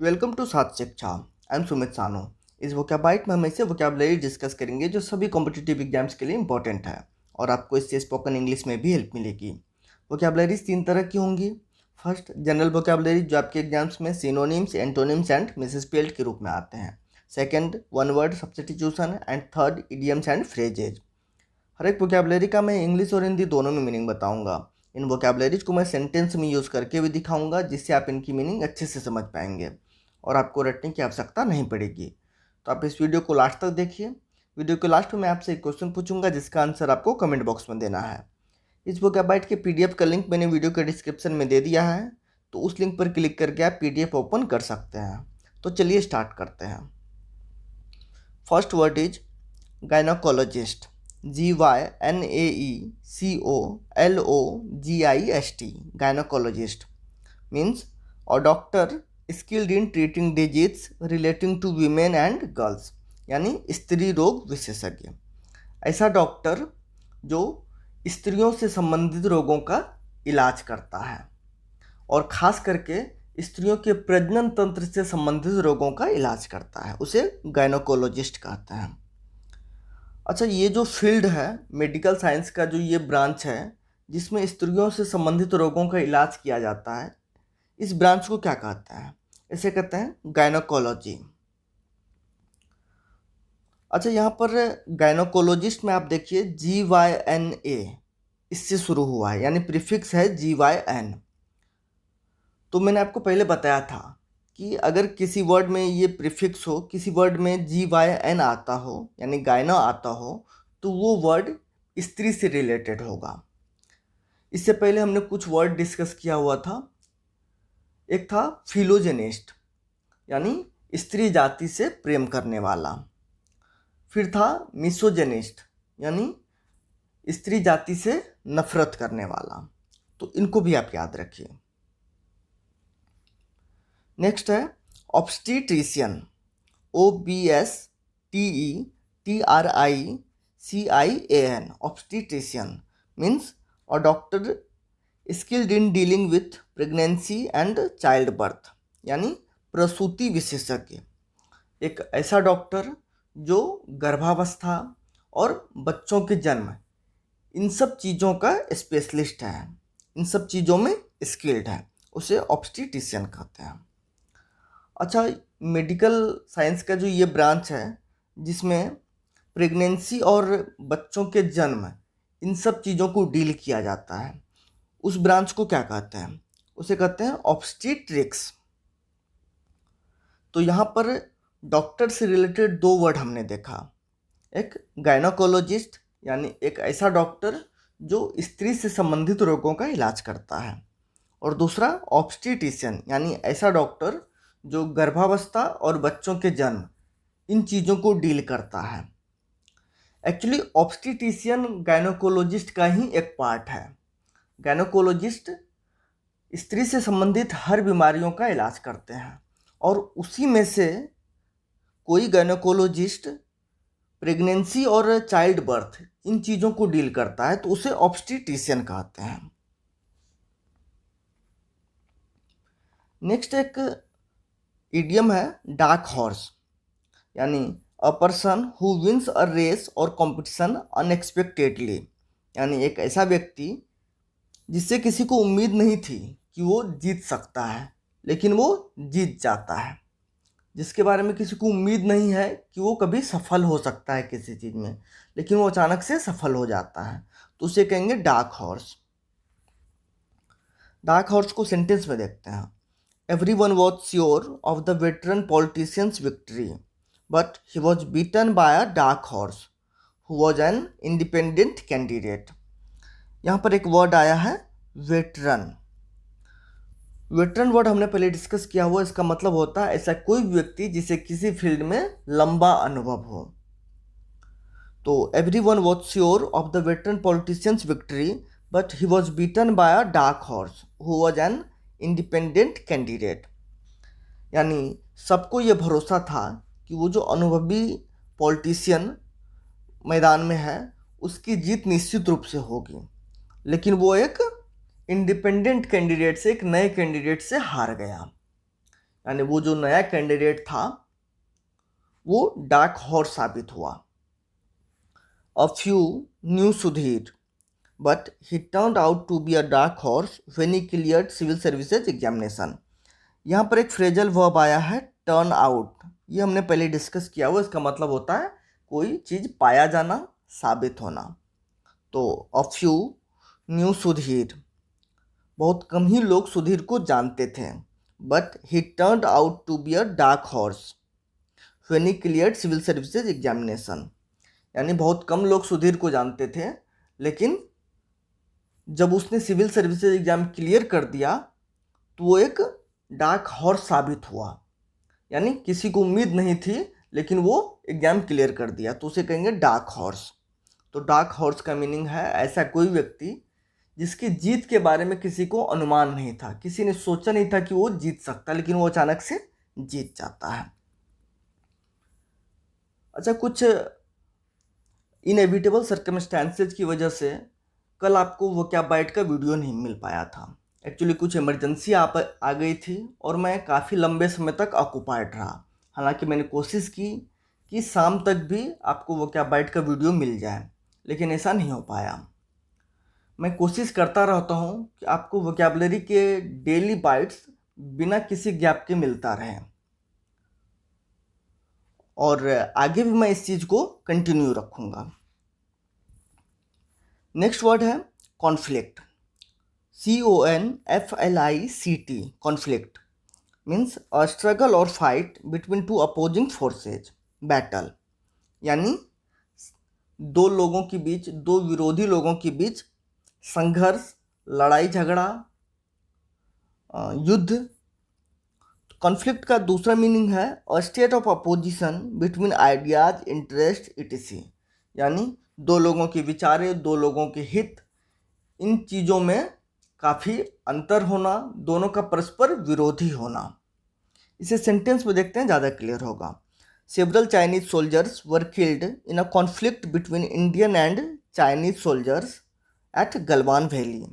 Welcome to सात शिक्षा। I am Sumit सानू। इस वोकैबाइट में हम ऐसे वोकैबलरी डिस्कस करेंगे जो सभी कॉम्पिटिटिव एग्जाम्स के लिए इंपॉर्टेंट है और आपको इससे स्पोकन इंग्लिश में भी हेल्प मिलेगी। वोकैबलरीज 3 तरह की होंगी। फर्स्ट, जनरल वोकैबलरी जो आपके एग्जाम्स में सिनोनिम्स, एंटोनिम्स एंड मिसस्पेल्ड के रूप में आते हैं। Second, one word substitution and third, idioms and phrases. हर एक वोकैबलरी का मैं इंग्लिश और हिंदी दोनों में मीनिंग बताऊंगा। इन वोकैबलरीज को मैं सेंटेंस में यूज़ करके भी दिखाऊंगा जिससे आप इनकी मीनिंग अच्छे से समझ पाएंगे और आपको रटने की आवश्यकता नहीं पड़ेगी। तो आप इस वीडियो को लास्ट तक देखिए। वीडियो के लास्ट में मैं आपसे एक क्वेश्चन पूछूंगा जिसका आंसर आपको कमेंट बॉक्स में देना है। इस वोकैबाइट के पीडीएफ का लिंक मैंने वीडियो के डिस्क्रिप्शन में दे दिया है, तो उस लिंक पर क्लिक करके आप पीडीएफ ओपन कर सकते हैं। तो चलिए स्टार्ट करते हैं। First word is gynaecologist. GYNAECOLOGIST, gynecologist means a doctor skilled in treating diseases relating to women and girls, यानी स्त्री रोग विशेषज्ञ। ऐसा डॉक्टर जो स्त्रियों से संबंधित रोगों का इलाज करता है और ख़ास करके स्त्रियों के प्रजनन तंत्र से संबंधित रोगों का इलाज करता है, उसे गायनोकोलॉजिस्ट कहते हैं। अच्छा, ये जो फील्ड है मेडिकल साइंस का, जो ये ब्रांच है जिसमें स्त्रियों से संबंधित रोगों का इलाज किया जाता है, इस ब्रांच को क्या कहते हैं? इसे कहते हैं गायनोकोलॉजी। अच्छा, यहाँ पर गायनोकोलॉजिस्ट में आप देखिए GYNA इससे शुरू हुआ है, यानी प्रीफिक्स है GYN। तो मैंने आपको पहले बताया था कि अगर किसी वर्ड में ये प्रीफिक्स हो, किसी वर्ड में GYN आता हो यानी गायनो आता हो, तो वो वर्ड स्त्री से रिलेटेड होगा। इससे पहले हमने कुछ वर्ड डिस्कस किया हुआ था। एक था फिलोजेनिस्ट, यानी स्त्री जाति से प्रेम करने वाला। फिर था मिसोजेनिस्ट, यानी स्त्री जाति से नफरत करने वाला। तो इनको भी आप याद रखिए। नेक्स्ट है obstetrician. OBSTETRICIAN, obstetrician means a doctor skilled in dealing with pregnancy and childbirth, यानी प्रसूति विशेषज्ञ। एक ऐसा डॉक्टर जो गर्भावस्था और बच्चों के जन्म, इन सब चीज़ों का स्पेशलिस्ट है, इन सब चीज़ों में स्किल्ड है, उसे ऑब्स्टीट्रिशियन कहते हैं। अच्छा, मेडिकल साइंस का जो ये ब्रांच है जिसमें प्रेगनेंसी और बच्चों के जन्म, इन सब चीज़ों को डील किया जाता है, उस ब्रांच को क्या कहते हैं? उसे कहते हैं ऑब्स्टीट्रिक्स। तो यहाँ पर डॉक्टर से रिलेटेड 2 वर्ड हमने देखा। एक गायनोकोलॉजिस्ट, यानी एक ऐसा डॉक्टर जो स्त्री से संबंधित रोगों का इलाज करता है, और दूसरा ऑब्स्टीट्रिशियन, यानी ऐसा डॉक्टर जो गर्भावस्था और बच्चों के जन्म, इन चीज़ों को डील करता है। एक्चुअली ऑब्स्टीट्रिशियन गायनोकोलॉजिस्ट का ही एक पार्ट है। गायनोकोलॉजिस्ट स्त्री से संबंधित हर बीमारियों का इलाज करते हैं, और उसी में से कोई गायनोकोलॉजिस्ट प्रेगनेंसी और चाइल्ड बर्थ, इन चीज़ों को डील करता है, तो उसे ऑब्स्टीट्रिशियन कहते हैं। नेक्स्ट एक इडियम है डार्क हॉर्स, यानी a person who wins a race और कॉम्पिटिशन अनएक्सपेक्टेडली, यानी एक ऐसा व्यक्ति जिससे किसी को उम्मीद नहीं थी कि वो जीत सकता है लेकिन वो जीत जाता है, जिसके बारे में किसी को उम्मीद नहीं है कि वो कभी सफल हो सकता है किसी चीज़ में, लेकिन वो अचानक से सफल हो जाता है, तो उसे कहेंगे डार्क हॉर्स। डार्क हॉर्स को सेंटेंस में देखते हैं। Everyone was sure of the veteran politician's victory, but he was beaten by a dark horse, who was an independent candidate. यहाँ पर एक वर्ड आया है वेटरन। वेटरन वर्ड हमने पहले डिस्कस किया हुआ, इसका मतलब होता है ऐसा कोई व्यक्ति जिसे किसी फील्ड में लंबा अनुभव हो। तो everyone was sure of the veteran politician's victory, but he was beaten by a dark horse, who was an independent candidate, यानी सबको ये भरोसा था कि वो जो अनुभवी पॉलिटिशियन मैदान में है उसकी जीत निश्चित रूप से होगी, लेकिन वो एक इंडिपेंडेंट कैंडिडेट से, एक नए कैंडिडेट से हार गया। यानी वो जो नया कैंडिडेट था वो डार्क हॉर्स साबित हुआ। A few knew Sudhir but he turned out to be a dark horse when he cleared civil services examination. यहाँ पर एक फ्रेजल वर्ब आया है टर्न आउट। ये हमने पहले डिस्कस किया हुआ, इसका मतलब होता है कोई चीज़ पाया जाना, साबित होना। तो अ फ्यू न्यू सुधीर, बहुत कम ही लोग सुधीर को जानते थे। But he turned out to be a dark horse when he cleared civil services examination. यानी बहुत कम लोग सुधीर को जानते थे, लेकिन जब उसने सिविल सर्विसेज एग्जाम क्लियर कर दिया तो वो एक डार्क हॉर्स साबित हुआ। यानी किसी को उम्मीद नहीं थी, लेकिन वो एग्जाम क्लियर कर दिया, तो उसे कहेंगे डार्क हॉर्स। तो डार्क हॉर्स का मीनिंग है ऐसा कोई व्यक्ति जिसकी जीत के बारे में किसी को अनुमान नहीं था, किसी ने सोचा नहीं था कि वो जीत सकता, लेकिन वो अचानक से जीत जाता है। अच्छा, कुछ इनएविटेबल सर्कमस्टेंसेज की वजह से कल आपको वोकैब का वीडियो नहीं मिल पाया था। एक्चुअली कुछ इमरजेंसी आ गई थी और मैं काफ़ी लंबे समय तक ऑक्यूपाइड रहा। हालांकि मैंने कोशिश की कि शाम तक भी आपको वोकैब का वीडियो मिल जाए, लेकिन ऐसा नहीं हो पाया। मैं कोशिश करता रहता हूँ कि आपको वोकैबलरी के डेली बाइट्स बिना किसी गैप के मिलता रहे, और आगे भी मैं इस चीज़ को कंटिन्यू रखूँगा। नेक्स्ट वर्ड है conflict. CONFLICT, conflict means a struggle और fight between two opposing forces, battle. यानी दो लोगों के बीच, दो विरोधी लोगों के बीच संघर्ष, लड़ाई झगड़ा, युद्ध। कॉन्फ्लिक्ट का दूसरा मीनिंग है a state of opposition between ideas, interest, etc.. यानी दो लोगों के विचारें, दो लोगों के हित, इन चीज़ों में काफ़ी अंतर होना, दोनों का परस्पर विरोधी होना। इसे सेंटेंस में देखते हैं, ज़्यादा क्लियर होगा। Several Chinese soldiers were killed in a conflict between Indian and Chinese soldiers at Galwan valley.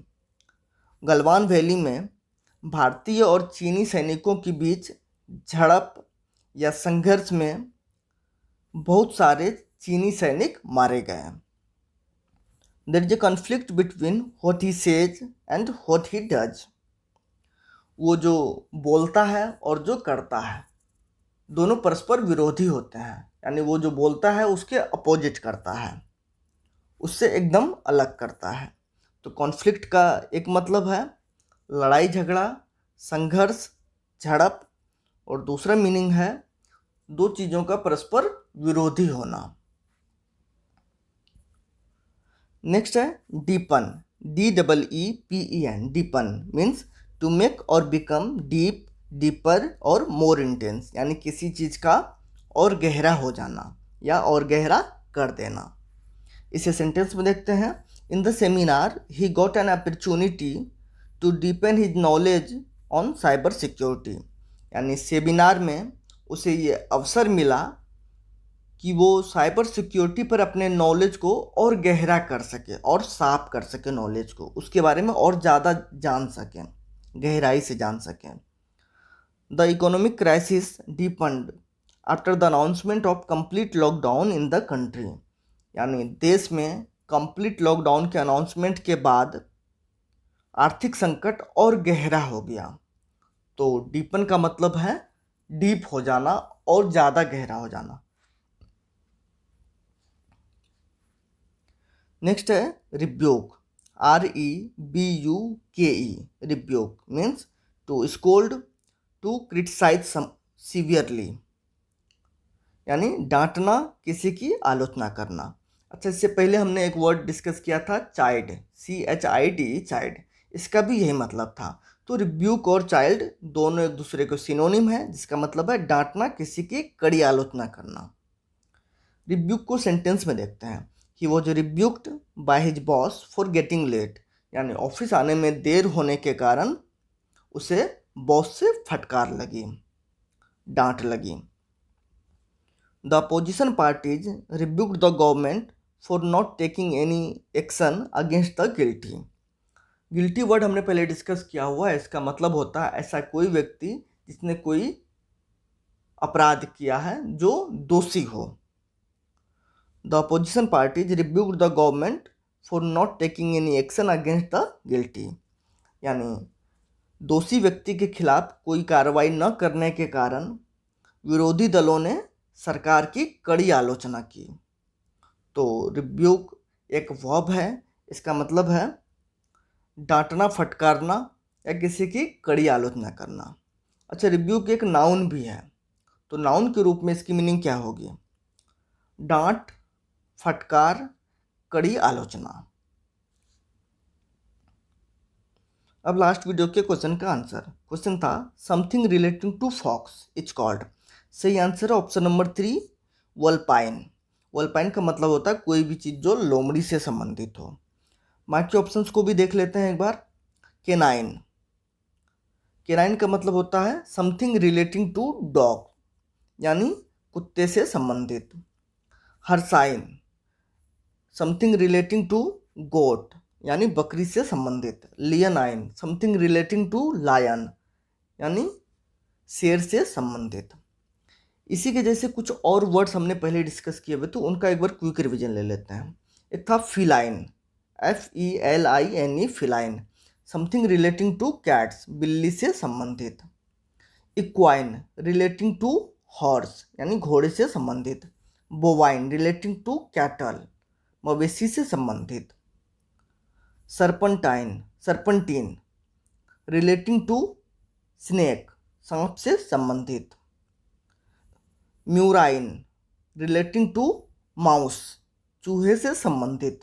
Galwan valley में भारतीय और चीनी सैनिकों के बीच झड़प या संघर्ष में बहुत सारे चीनी सैनिक मारे गए। There is a conflict between what he says and what he does. वो जो बोलता है और जो करता है, दोनों परस्पर विरोधी होते हैं। यानी वो जो बोलता है उसके अपोजिट करता है, उससे एकदम अलग करता है। तो कॉन्फ्लिक्ट का एक मतलब है लड़ाई झगड़ा, संघर्ष, झड़प, और दूसरा मीनिंग है दो चीज़ों का परस्पर विरोधी होना। नेक्स्ट है deepen. DEEPEN, deepen means to make or become deep, deeper or more intense. यानी किसी चीज़ का और गहरा हो जाना या और गहरा कर देना। इसे सेंटेंस में देखते हैं। In the seminar he got an opportunity to deepen his knowledge on cyber security. यानी सेमिनार में उसे ये अवसर मिला कि वो साइबर सिक्योरिटी पर अपने नॉलेज को और गहरा कर सके और साफ कर सके, नॉलेज को उसके बारे में और ज़्यादा जान सकें, गहराई से जान सकें। The economic crisis deepened after the announcement of complete lockdown in the country. यानी देश में कंप्लीट लॉकडाउन के अनाउंसमेंट के बाद आर्थिक संकट और गहरा हो गया। तो डीपन का मतलब है डीप हो जाना और ज़्यादा गहरा हो जाना। नेक्स्ट है rebuke. REBUKE, rebuke means to scold, to criticise severely. यानी डांटना, किसी की आलोचना करना। अच्छा, इससे पहले हमने एक वर्ड डिस्कस किया था चाइल्ड, CHID, चाइल्ड। इसका भी यही मतलब था। तो रिब्यूक और चाइल्ड दोनों एक दूसरे को सिनोनिम है, जिसका मतलब है डांटना, किसी की कड़ी आलोचना करना। रिब्यूक को सेंटेंस में देखते हैं। He was rebuked by his boss for getting late. यानी ऑफिस आने में देर होने के कारण उसे बॉस से फटकार लगी, डांट लगी। The opposition parties rebuked the government for not taking any action against the guilty. Guilty word हमने पहले डिस्कस किया हुआ है। इसका मतलब होता है ऐसा कोई व्यक्ति जिसने कोई अपराध किया है, जो दोषी हो। The opposition parties rebuked the government for not taking any action against the guilty, यानी दोषी व्यक्ति के खिलाफ कोई कार्रवाई न करने के कारण विरोधी दलों ने सरकार की कड़ी आलोचना की। तो रिब्यूक एक वर्ब है, इसका मतलब है डांटना, फटकारना या किसी की कड़ी आलोचना करना। अच्छा, रिब्यूक एक नाउन भी है, तो नाउन के रूप में इसकी मीनिंग क्या होगी? डांट, फटकार, कड़ी आलोचना। अब लास्ट वीडियो के क्वेश्चन का आंसर। क्वेश्चन था something relating to fox is called. सही आंसर है ऑप्शन नंबर 3, वल्पाइन। वल्पाइन का मतलब होता है कोई भी चीज़ जो लोमड़ी से संबंधित हो। बाकी ऑप्शंस को भी देख लेते हैं एक बार। केनाइन, केनाइन का मतलब होता है समथिंग रिलेटिंग टू डॉग, यानी कुत्ते से संबंधित। हर्साइन, समथिंग रिलेटिंग टू गोट, यानी बकरी से संबंधित। लियनाइन, समथिंग रिलेटिंग टू लायन, यानी शेर से संबंधित। इसी के जैसे कुछ और वर्ड्स हमने पहले डिस्कस किए हुए, तो उनका एक बार क्विक रिवीजन ले लेते हैं। एक था feline, FELINE, feline, something relating two cats, बिल्ली से संबंधित। इक्वाइन, रिलेटिंग टू हॉर्स, यानी घोड़े से संबंधित। बोवाइन, रिलेटिंग टू कैटल, मवेशी से संबंधित। सर्पंटीन, रिलेटिंग टू स्नेक, सांप से संबंधित। म्यूराइन, रिलेटिंग टू माउस, चूहे से संबंधित।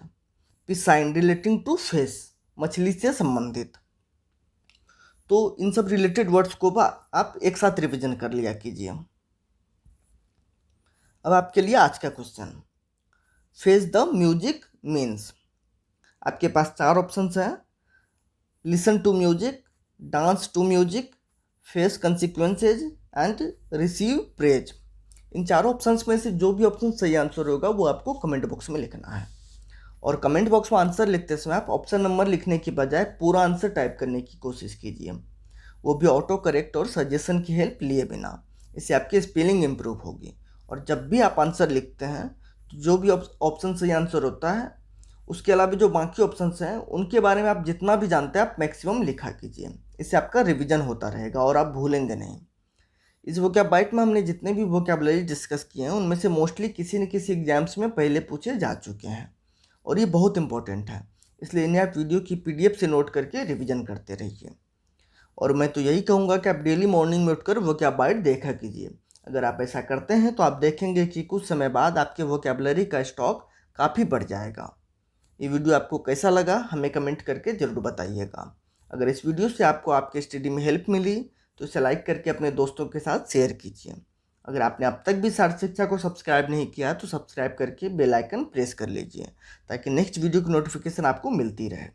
पिसाइन, रिलेटिंग टू फिश, मछली से संबंधित। तो इन सब रिलेटेड वर्ड्स को आप एक साथ रिवीजन कर लिया कीजिए। अब आपके लिए आज का question, face the music means. आपके पास 4 ऑप्शंस हैं। Listen to music, dance to music, face consequences and receive praise. इन चारों ऑप्शंस में से जो भी ऑप्शन सही आंसर होगा वो आपको कमेंट बॉक्स में लिखना है। और कमेंट बॉक्स में आंसर लिखते समय आप ऑप्शन नंबर लिखने की बजाय पूरा आंसर टाइप करने की कोशिश कीजिए, वो भी ऑटो करेक्ट और सजेशन की हेल्प लिए बिना। इससे आपकी स्पेलिंग इम्प्रूव होगी। और जब भी आप आंसर लिखते हैं तो जो भी ऑप्शन सही आंसर होता है उसके अलावा जो बाकी ऑप्शंस हैं उनके बारे में आप जितना भी जानते हैं आप मैक्सिमम लिखा कीजिए। इससे आपका रिवीजन होता रहेगा और आप भूलेंगे नहीं। इस वोकैब बाइट में हमने जितने भी वोकैबुलरी डिस्कस किए हैं उनमें से मोस्टली किसी न किसी एग्जाम्स में पहले पूछे जा चुके हैं और ये बहुत इंपॉर्टेंट है, इसलिए इन्हें आप वीडियो की PDF से नोट करके रिवीजन करते रहिए। और मैं तो यही कहूँगा कि आप डेली मॉर्निंग में उठकर वोकैब बाइट देखा कीजिए। अगर आप ऐसा करते हैं तो आप देखेंगे कि कुछ समय बाद आपके वोकैबुलरी का स्टॉक काफ़ी बढ़ जाएगा। ये वीडियो आपको कैसा लगा हमें कमेंट करके ज़रूर बताइएगा। अगर इस वीडियो से आपको आपके स्टडी में हेल्प मिली तो इसे लाइक करके अपने दोस्तों के साथ शेयर कीजिए। अगर आपने अब तक भी सार्थ शिक्षा को सब्सक्राइब नहीं किया तो सब्सक्राइब करके बेल आइकन प्रेस कर लीजिए ताकि नेक्स्ट वीडियो की नोटिफिकेशन आपको मिलती रहे।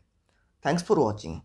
Thanks for watching.